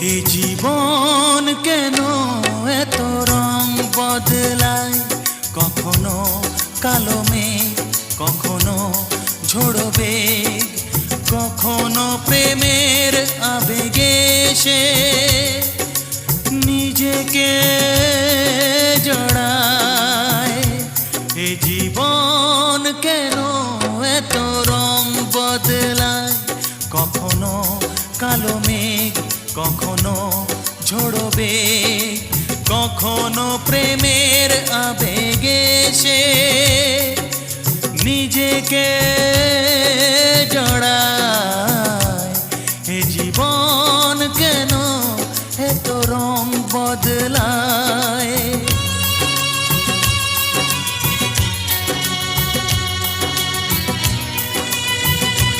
এ জীবন কেন এত রং বদলায়, কখনো কালো মেঘ, কখনো ঝোড়ো বেগ, কখনো প্রেমের আবেগে সে নিজেকে জড়ায়। এ জীবন কেন এত রং বদলায়, কখনো কালো মেঘ, কখনো ঝোড়ো বেগ, কখনো প্রেমের আবেগে সে নিজেকে জড়ায়।